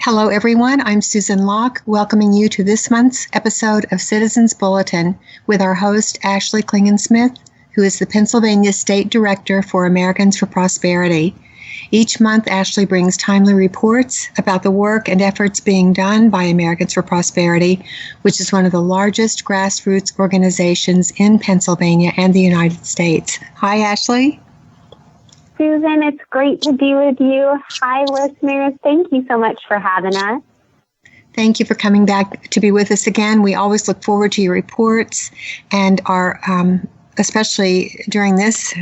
Hello, everyone. I'm Susan Locke, welcoming you to this month's episode of Citizens Bulletin with our host, Ashley Klingensmith, who is the Pennsylvania State Director for Americans for Prosperity. Each month, Ashley brings timely reports about the work and efforts being done by Americans for Prosperity, which is one of the largest grassroots organizations in Pennsylvania and the United States. Hi, Ashley. Susan, it's great to be with you. Hi, listeners. Thank you so much for having us. Thank you for coming back to be with us again. We always look forward to your reports and are, especially during this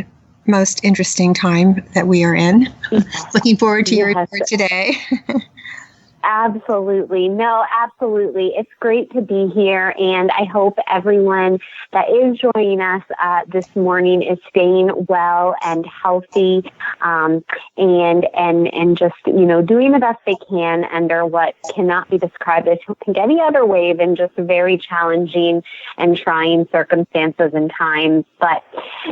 most interesting time that we are in. Looking forward to your report today. Absolutely. No, absolutely. It's great to be here, and I hope everyone that is joining us this morning is staying well and healthy, and just, doing the best they can under what cannot be described as any other way than just very challenging and trying circumstances and times. But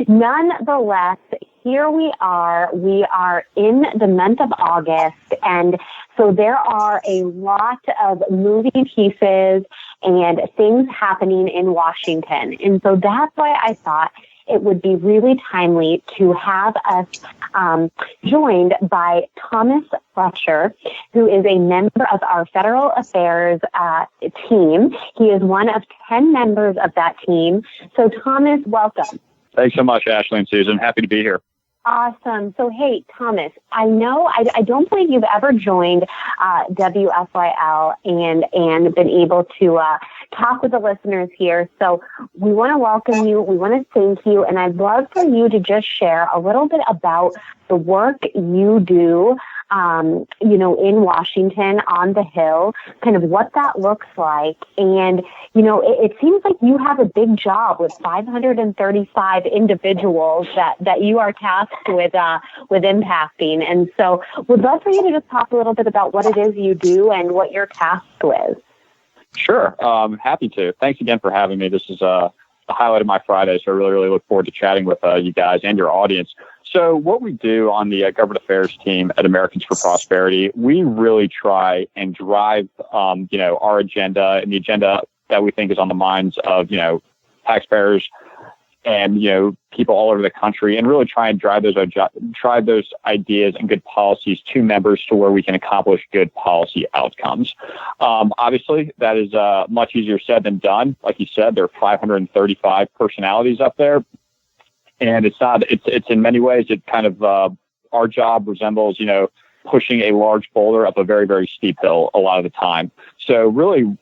nonetheless, here we are. We are in the month of August, and so there are a lot of moving pieces and things happening in Washington. And so that's why I thought it would be really timely to have us joined by Thomas Fletcher, who is a member of our Federal Affairs team. He is one of 10 members of that team. So Thomas, welcome. Thanks so much, Ashley and Susan. Happy to be here. Awesome. So, hey, Thomas, I know I don't believe you've ever joined WFYL and been able to talk with the listeners here. So we want to welcome you. We want to thank you. And I'd love for you to just share a little bit about the work you do, in Washington on the Hill, kind of what that looks like. And, it seems like you have a big job with 535 individuals that you are tasked with impacting. And so would love for you to just talk a little bit about what it is you do and what you're tasked with. Sure. Happy to. Thanks again for having me. This is the highlight of my Friday, so I really, really look forward to chatting with you guys and your audience. So what we do on the government affairs team at Americans for Prosperity, we really try and drive, our agenda and the agenda that we think is on the minds of, taxpayers and, people all over the country, and really try and drive those ideas and good policies to members to where we can accomplish good policy outcomes. Obviously, that is much easier said than done. Like you said, there are 535 personalities up there. And it's in many ways, it kind of, our job resembles, pushing a large boulder up a very, very steep hill a lot of the time. So really,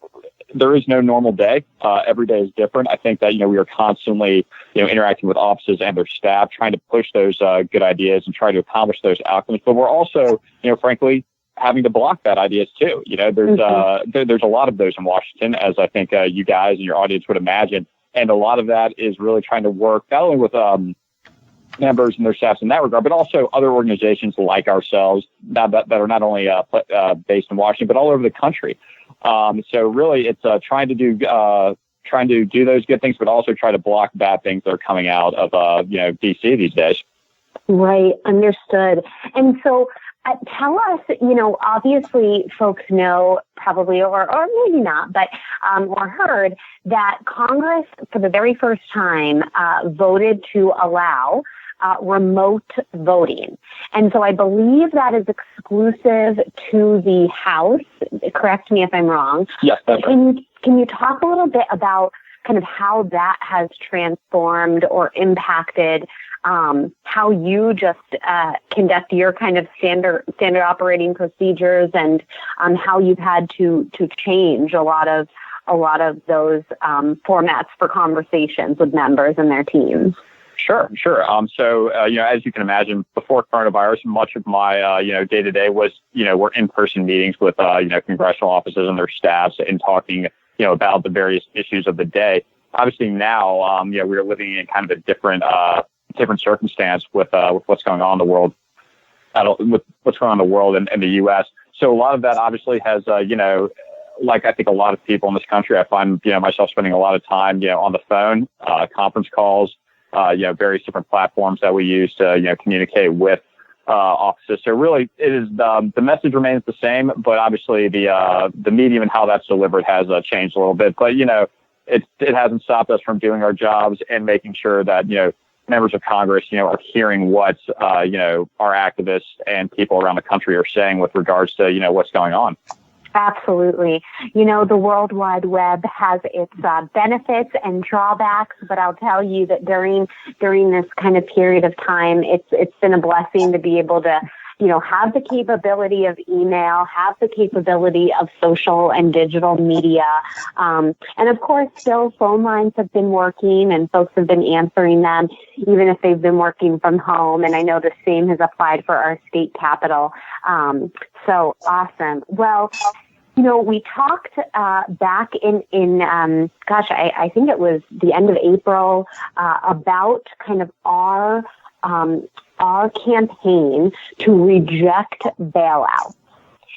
there is no normal day. Every day is different. I think that, we are constantly, interacting with offices and their staff, trying to push those good ideas and try to accomplish those outcomes. But we're also, frankly, having to block bad ideas too. There's a lot of those in Washington, as I think you guys and your audience would imagine. And a lot of that is really trying to work not only with members and their staffs in that regard, but also other organizations like ourselves that are not only based in Washington, but all over the country. So really, it's trying to do those good things, but also try to block bad things that are coming out of DC these days. Right, understood. And so, tell us, obviously folks know probably, or maybe not, but or heard that Congress for the very first time voted to allow remote voting. And so I believe that is exclusive to the House. Correct me if I'm wrong. Yes, that's right. Can you talk a little bit about kind of how that has transformed or impacted how you just conduct your kind of standard operating procedures, and how you've had to change a lot of those formats for conversations with members and their teams? Sure. So, as you can imagine, before coronavirus, much of my, day-to-day was, were in-person meetings with, congressional offices and their staffs and talking, about the various issues of the day. Obviously now, we are living in kind of a different circumstance with what's going on in the world, with what's going on in the world and the U.S. So a lot of that obviously has, like I think a lot of people in this country, I find, myself spending a lot of time, on the phone, conference calls, various different platforms that we use to, communicate with offices. So really, it is the message remains the same, but obviously the medium and how that's delivered has changed a little bit. But it hasn't stopped us from doing our jobs and making sure that members of Congress are hearing what our activists and people around the country are saying with regards to what's going on. Absolutely. The World Wide Web has its benefits and drawbacks, but I'll tell you that during this kind of period of time, it's been a blessing to be able to have the capability of email, have the capability of social and digital media. And of course, still phone lines have been working and folks have been answering them, even if they've been working from home. And I know the same has applied for our state capitol. So awesome. Well, we talked back in I think it was the end of April about kind of our campaign to reject bailouts.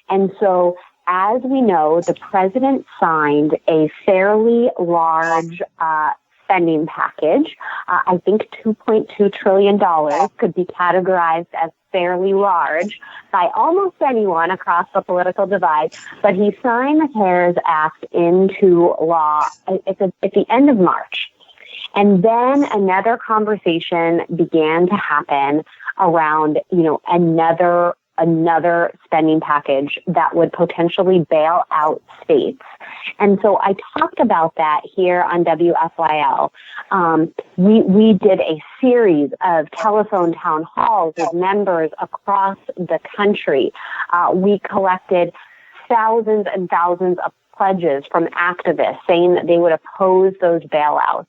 And so, as we know, the president signed a fairly large spending package. I think $2.2 trillion could be categorized as fairly large by almost anyone across the political divide. But he signed the CARES Act into law at the end of March. And then another conversation began to happen around, another spending package that would potentially bail out states. And so I talked about that here on WFYL. We did a series of telephone town halls with members across the country. We collected thousands and thousands of pledges from activists saying that they would oppose those bailouts.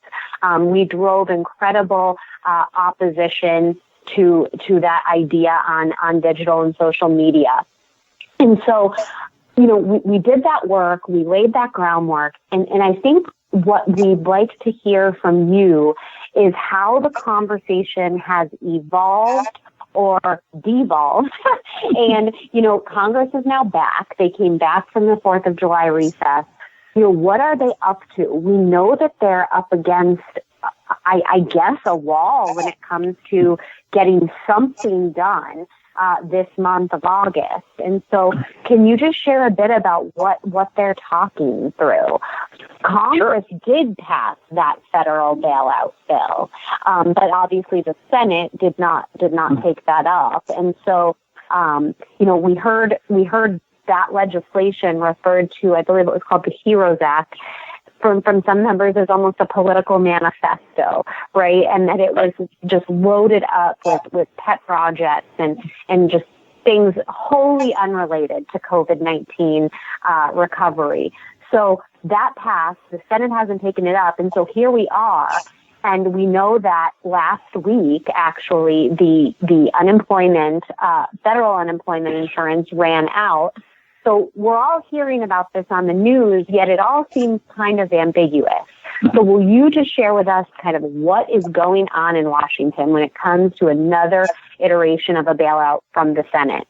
We drove incredible opposition to that idea on digital and social media. And so, we did that work, we laid that groundwork, and I think what we'd like to hear from you is how the conversation has evolved or devolved. And, Congress is now back. They came back from the 4th of July recess. What are they up to? We know that they're up against, I guess, a wall when it comes to getting something done this month of August. And so can you just share a bit about what they're talking through? Congress did pass that federal bailout bill, but obviously the Senate did not take that up. And so, we heard that legislation referred to, I believe it was called the HEROES Act, from some members as almost a political manifesto, right? And that it was just loaded up with pet projects and just things wholly unrelated to COVID-19 recovery. So that passed. The Senate hasn't taken it up. And so here we are. And we know that last week, actually, the unemployment, federal unemployment insurance ran out. So we're all hearing about this on the news, yet it all seems kind of ambiguous. So will you just share with us kind of what is going on in Washington when it comes to another iteration of a bailout from the Senate?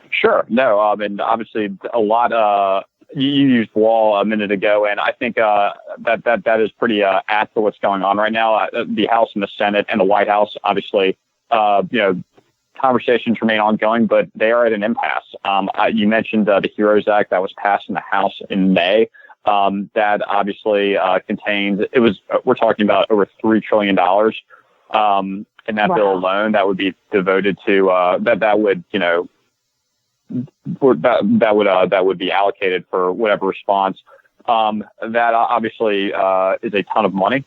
Sure. No, and obviously a lot, you used wall a minute ago, and I think that is pretty apt to what's going on right now. The House and the Senate and the White House, obviously, conversations remain ongoing, but they are at an impasse. You mentioned the HEROES Act that was passed in the House in May. That obviously contains, we're talking about over $3 trillion in that bill alone that would be devoted to, that would be allocated for whatever response. That obviously is a ton of money.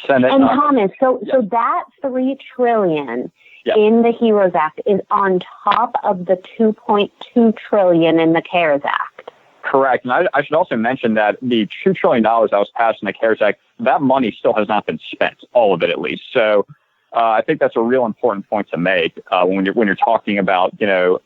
Senate, and Thomas, so that $3 trillion in the HEROES Act is on top of the $2.2 trillion in the CARES Act. Correct. And I should also mention that the $2 trillion that was passed in the CARES Act, that money still has not been spent, all of it at least. So I think that's a real important point to make when you're talking about, the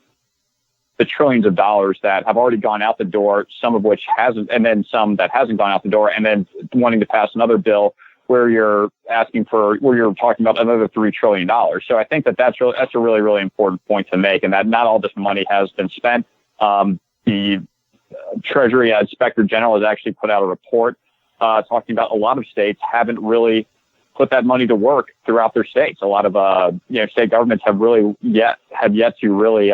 trillions of dollars that have already gone out the door, some of which hasn't, and then some that hasn't gone out the door, and then wanting to pass another bill where you're talking about another $3 trillion. So I think that's a really, really important point to make, and that not all this money has been spent. The Treasury Inspector General has actually put out a report talking about a lot of states haven't really put that money to work throughout their states. A lot of state governments have yet to really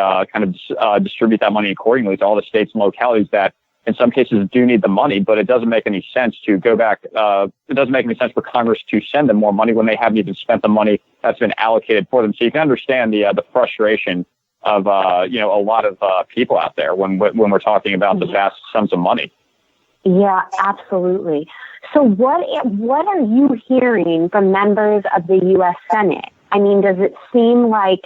distribute that money accordingly to all the states and localities that in some cases do need the money, but it doesn't make any sense to go back. It doesn't make any sense for Congress to send them more money when they haven't even spent the money that's been allocated for them. So you can understand the frustration of a lot of people out there when we're talking about the vast sums of money. Yeah, absolutely. So what are you hearing from members of the U.S. Senate? I mean, does it seem like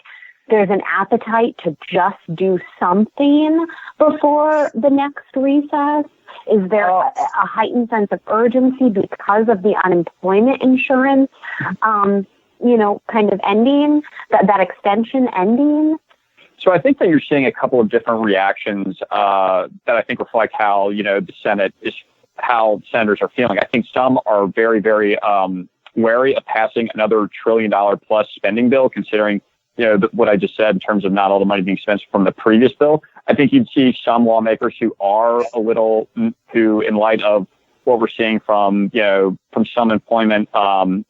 there's an appetite to just do something before the next recess? Is there a heightened sense of urgency because of the unemployment insurance, kind of ending, that extension ending? So I think that you're seeing a couple of different reactions that I think reflect how, the Senate is, how senators are feeling. I think some are very, very wary of passing another $1 trillion plus spending bill, considering, what I just said in terms of not all the money being spent from the previous bill. I think you'd see some lawmakers who are who, in light of what we're seeing from some employment, from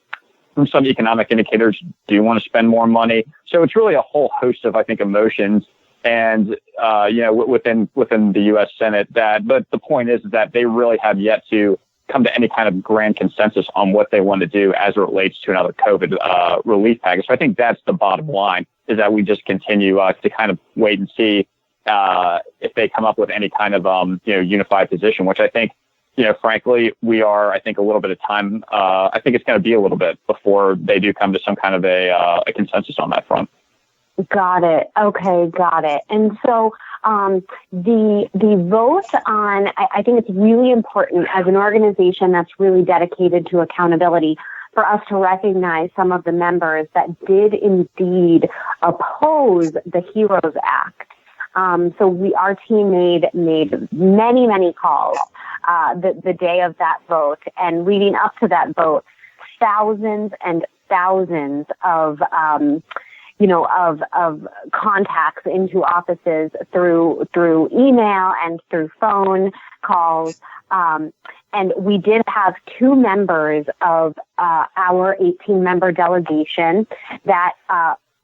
some economic indicators, do want to spend more money. So it's really a whole host of, I think, emotions and, within the U.S. Senate but the point is that they really have yet to come to any kind of grand consensus on what they want to do as it relates to another COVID relief package. So I think that's the bottom line, is that we just continue to kind of wait and see if they come up with any kind of, unified position, which I think, frankly, we are, I think, a little bit of time. I think it's going to be a little bit before they do come to some kind of a consensus on that front. Got it. Okay, got it. And so the vote on, I think it's really important as an organization that's really dedicated to accountability for us to recognize some of the members that did indeed oppose the HEROES Act. So our team made many, many calls the day of that vote, and leading up to that vote, thousands and thousands of contacts into offices through email and through phone calls. And we did have two members of our 18-member delegation that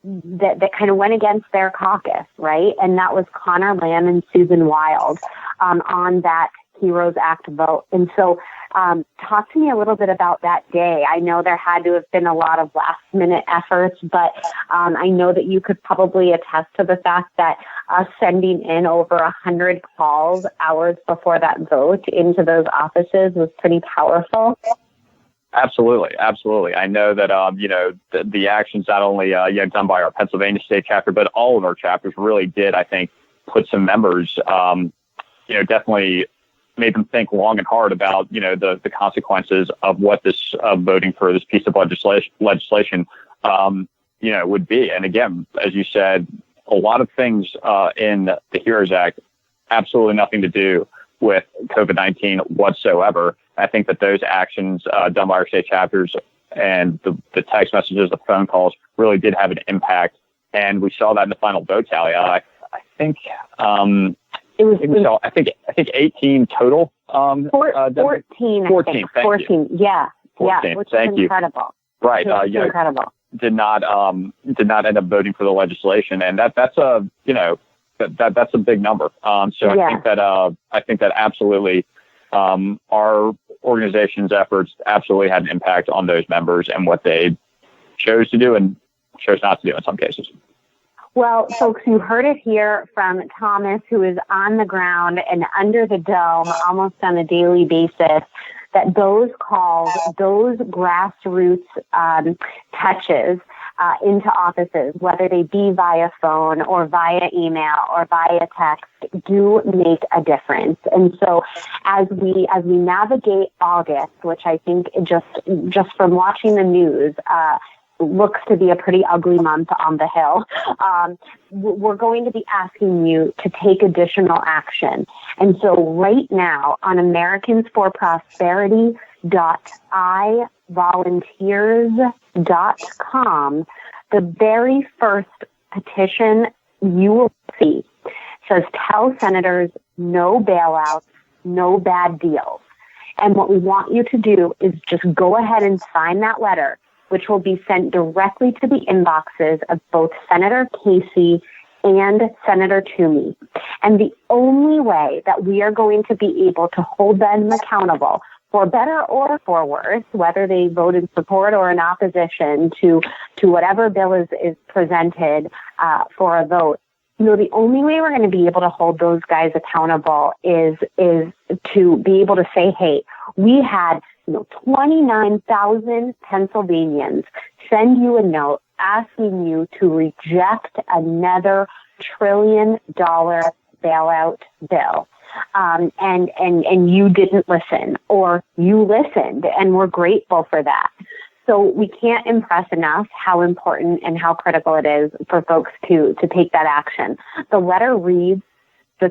kind of went against their caucus, right? And that was Connor Lamb and Susan Wild on that HEROES Act vote. And so talk to me a little bit about that day. I know there had to have been a lot of last-minute efforts, but I know that you could probably attest to the fact that sending in over 100 calls hours before that vote into those offices was pretty powerful. Absolutely. I know that, the actions not only done by our Pennsylvania state chapter, but all of our chapters really did, I think, put some members, definitely made them think long and hard about, the consequences of what this voting for this piece of legislation, would be. And again, as you said, a lot of things in the HEROES Act, absolutely nothing to do with COVID-19 whatsoever. I think that those actions done by our state chapters and the text messages, the phone calls really did have an impact. And we saw that in the final vote tally. I think 18 total. 14. 14. 14. Yeah. 14. Yeah. Which Thank is you. Incredible. Right. Incredible. Did not end up voting for the legislation, and that's a that's a big number. So yeah. I think that absolutely our organization's efforts absolutely had an impact on those members and what they chose to do and chose not to do in some cases. Well, folks, you heard it here from Thomas, who is on the ground and under the dome almost on a daily basis, that those calls, those grassroots touches into offices, whether they be via phone or via email or via text, do make a difference. And so as we navigate August, which I think just from watching the news, looks to be a pretty ugly month on the Hill, we're going to be asking you to take additional action. And so right now on AmericansForProsperity.ivolunteers.com, the very first petition you will see says, tell senators no bailouts, no bad deals. And what we want you to do is just go ahead and sign that letter which will be sent directly to the inboxes of both Senator Casey and Senator Toomey. And the only way that we are going to be able to hold them accountable, for better or for worse, whether they vote in support or in opposition to whatever bill is presented for a vote, the only way we're going to be able to hold those guys accountable is to be able to say, hey, we had 29,000 Pennsylvanians send you a note asking you to reject another $1 trillion bailout bill. And you didn't listen, or you listened, and we're grateful for that. So we can't impress enough how important and how critical it is for folks to take that action. The letter reads, the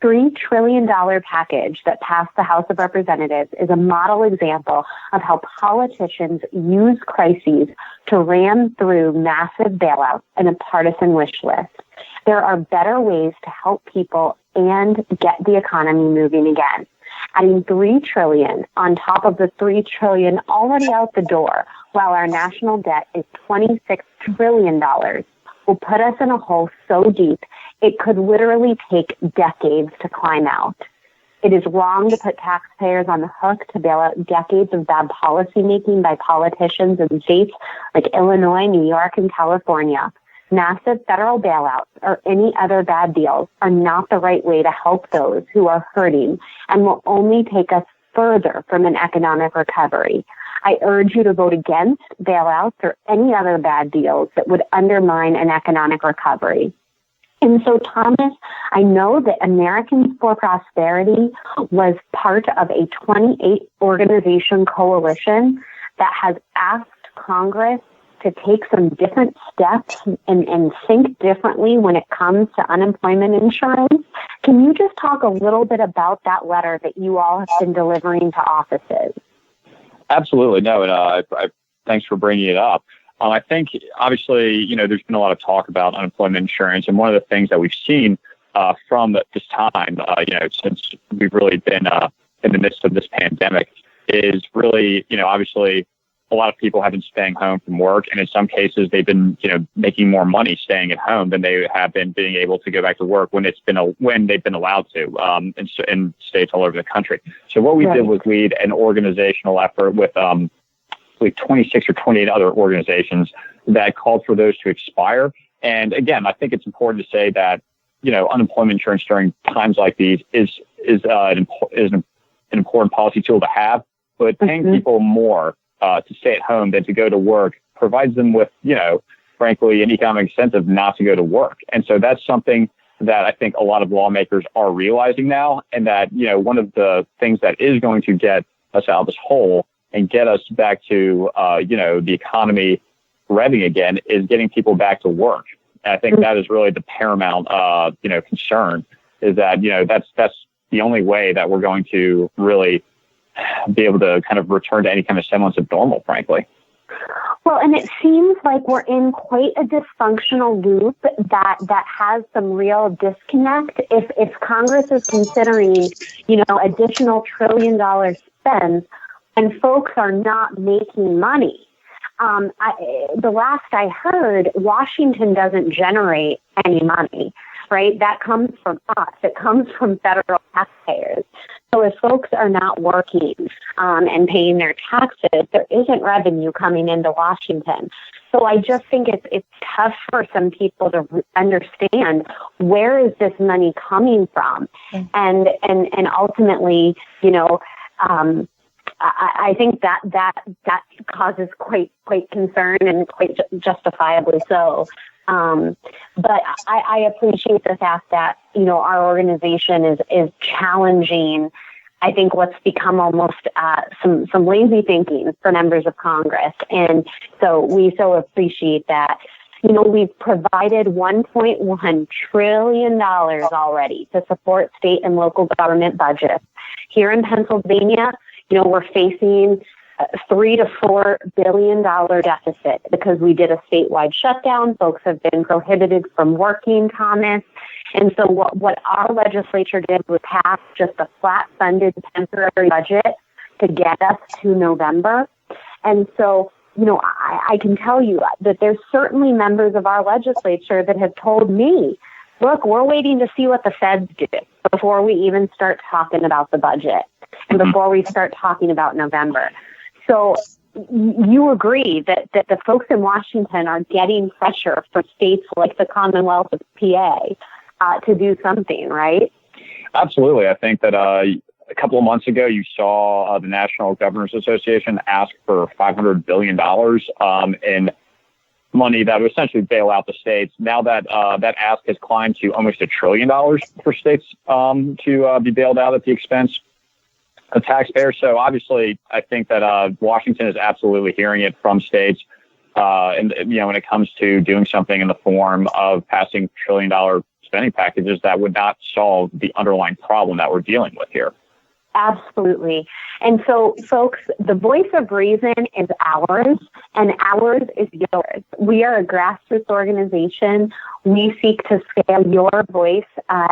$3 trillion package that passed the House of Representatives is a model example of how politicians use crises to ram through massive bailouts and a partisan wish list. There are better ways to help people and get the economy moving again. Adding $3 trillion on top of the $3 trillion already out the door, while our national debt is $26 trillion, will put us in a hole so deep it could literally take decades to climb out. It is wrong to put taxpayers on the hook to bail out decades of bad policymaking by politicians in states like Illinois, New York, and California. Massive federal bailouts or any other bad deals are not the right way to help those who are hurting and will only take us further from an economic recovery. I urge you to vote against bailouts or any other bad deals that would undermine an economic recovery. And so, Thomas, I know that Americans for Prosperity was part of a 28-organization coalition that has asked Congress to take some different steps and think differently when it comes to unemployment insurance. Can you just talk a little bit about that letter that you all have been delivering to offices? Absolutely. No, and I thanks for bringing it up. I think, obviously, there's been a lot of talk about unemployment insurance, and one of the things that we've seen from this time, since we've really been in the midst of this pandemic, is really, obviously, a lot of people have been staying home from work, and in some cases, they've been, making more money staying at home than they have been being able to go back to work when they've been allowed to, in states all over the country. So what we did was lead an organizational effort with 26 or 28 other organizations that called for those to expire. And again, I think it's important to say that, unemployment insurance during times like these is an important policy tool to have, but paying people more to stay at home than to go to work provides them with, frankly, an economic incentive not to go to work. And so that's something that I think a lot of lawmakers are realizing now. And that, one of the things that is going to get us out of this hole and get us back to, the economy revving again is getting people back to work. And I think that is really the paramount, concern, is that, that's the only way that we're going to really be able to kind of return to any kind of semblance of normal, frankly. Well, and it seems like we're in quite a dysfunctional loop that has some real disconnect. If Congress is considering, additional $1 trillion spends, and folks are not making money. The last I heard, Washington doesn't generate any money, right? That comes from us. It comes from federal taxpayers. So if folks are not working and paying their taxes, there isn't revenue coming into Washington. So I just think it's tough for some people to understand, where is this money coming from? And ultimately, I think that causes quite concern, and quite justifiably so. But I appreciate the fact that, our organization is challenging, I think, what's become almost some lazy thinking for members of Congress. And so we so appreciate that. We've provided $1.1 trillion already to support state and local government budgets. Here in Pennsylvania, we're facing a $3 to $4 billion deficit because we did a statewide shutdown. Folks have been prohibited from working, Thomas. And so what our legislature did was pass just a flat-funded temporary budget to get us to November. And so I can tell you that there's certainly members of our legislature that have told me, look, we're waiting to see what the feds do before we even start talking about the budget and before we start talking about November. So you agree that the folks in Washington are getting pressure from states like the Commonwealth of PA to do something, right? Absolutely. I think that a couple of months ago, you saw the National Governors Association ask for $500 billion in money that would essentially bail out the states. Now that that ask has climbed to almost $1 trillion for states to be bailed out at the expense of taxpayers. So obviously, I think that Washington is absolutely hearing it from states. And when it comes to doing something in the form of passing $1 trillion spending packages, that would not solve the underlying problem that we're dealing with here. Absolutely. And so, folks, the voice of reason is ours, and ours is yours. We are a grassroots organization. We seek to scale your voice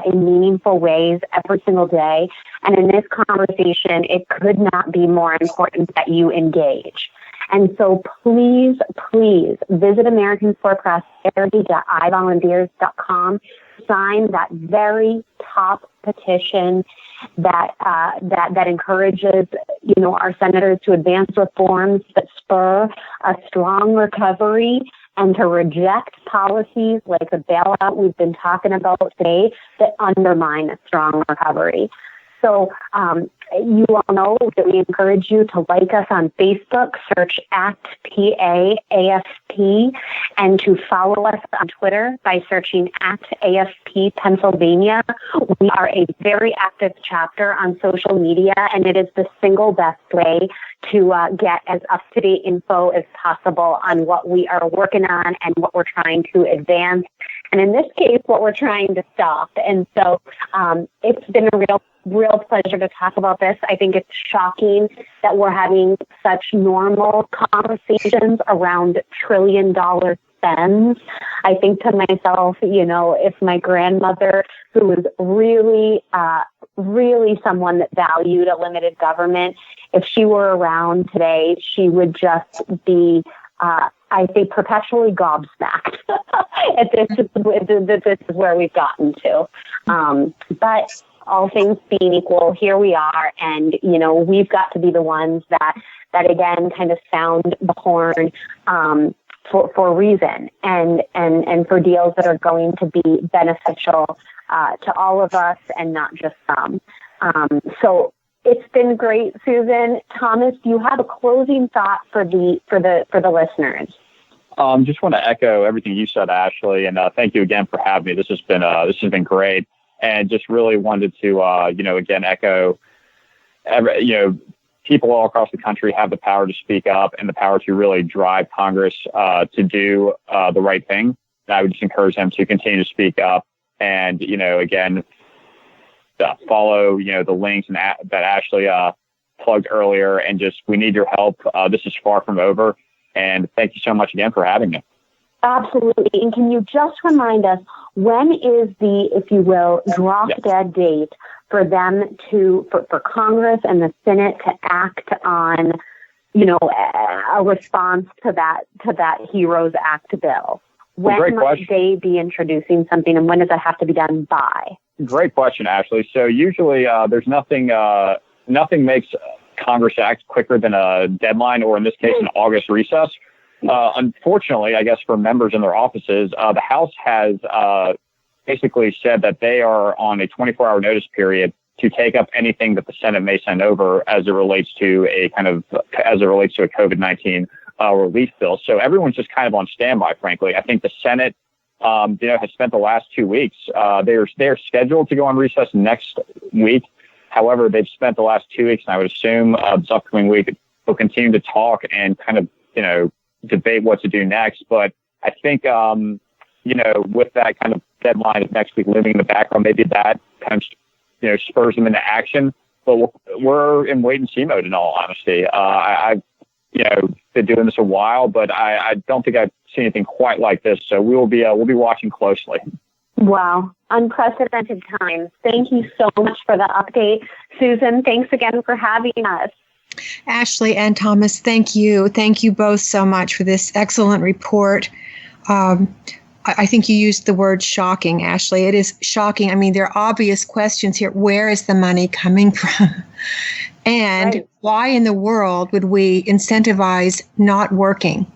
in meaningful ways every single day. And in this conversation, it could not be more important that you engage. And so please visit AmericansForProsperity.ivolunteers.com. Sign that very top petition that encourages, our senators to advance reforms that spur a strong recovery and to reject policies like the bailout we've been talking about today that undermine a strong recovery. So you all know that we encourage you to like us on Facebook, search @PAAFP, and to follow us on Twitter by searching @AFP Pennsylvania. We are a very active chapter on social media, and it is the single best way to get as up-to-date info as possible on what we are working on and what we're trying to advance. And in this case, what we're trying to stop. And so it's been a real pleasure to talk about this. I think it's shocking that we're having such normal conversations around trillion-dollar spends. I think to myself, if my grandmother, who was really someone that valued a limited government, if she were around today, she would just be I think perpetually gobsmacked at this is where we've gotten to. But all things being equal, here we are, and we've got to be the ones that again kind of sound the horn for reason and for deals that are going to be beneficial to all of us and not just some. So it's been great, Susan. Thomas, do you have a closing thought for the listeners? Just want to echo everything you said, Ashley, and thank you again for having me. This has been great, and just really wanted to again echo. People all across the country have the power to speak up and the power to really drive Congress to do the right thing. And I would just encourage them to continue to speak up and again. Follow, the links that Ashley plugged earlier, and we need your help. This is far from over, and thank you so much again for having me. Absolutely. And can you just remind us, when is the, if you will, drop-dead date for them for Congress and the Senate to act on, a response to that HEROES Act bill? When must they be introducing something, and when does that have to be done by? Great question, Ashley. So usually there's nothing makes Congress act quicker than a deadline, or in this case, an August recess. Unfortunately, I guess for members in their offices, the House has basically said that they are on a 24-hour notice period to take up anything that the Senate may send over as it relates to a COVID-19 relief bill. So everyone's just kind of on standby, frankly. I think the Senate has spent the last 2 weeks. They're scheduled to go on recess next week. However, they've spent the last 2 weeks, and I would assume this upcoming week they'll continue to talk and kind of, debate what to do next. But I think, with that kind of deadline of next week looming in the background, maybe that kind of, spurs them into action. But we're in wait and see mode, in all honesty. I've been doing this a while, but I don't think I've seen anything quite like this. So we'll be watching closely. Wow. Unprecedented times. Thank you so much for the update. Susan, thanks again for having us. Ashley and Thomas, thank you. Thank you both so much for this excellent report. I think you used the word shocking, Ashley. It is shocking. I mean, there are obvious questions here. Where is the money coming from? And why in the world would we incentivize not working?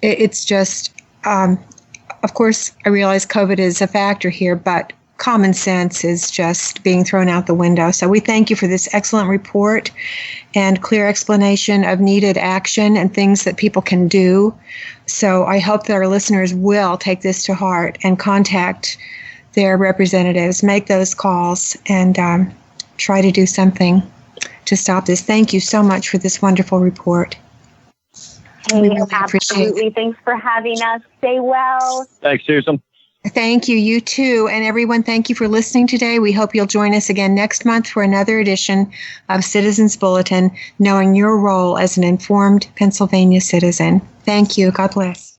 It's just, of course, I realize COVID is a factor here, but common sense is just being thrown out the window. So we thank you for this excellent report and clear explanation of needed action and things that people can do. So I hope that our listeners will take this to heart and contact their representatives, make those calls, and try to do something to stop this. Thank you so much for this wonderful report. Hey, absolutely. Thanks for having us. Stay well. Thanks, Susan. Thank you. You too. And everyone, thank you for listening today. We hope you'll join us again next month for another edition of Citizens Bulletin, knowing your role as an informed Pennsylvania citizen. Thank you. God bless.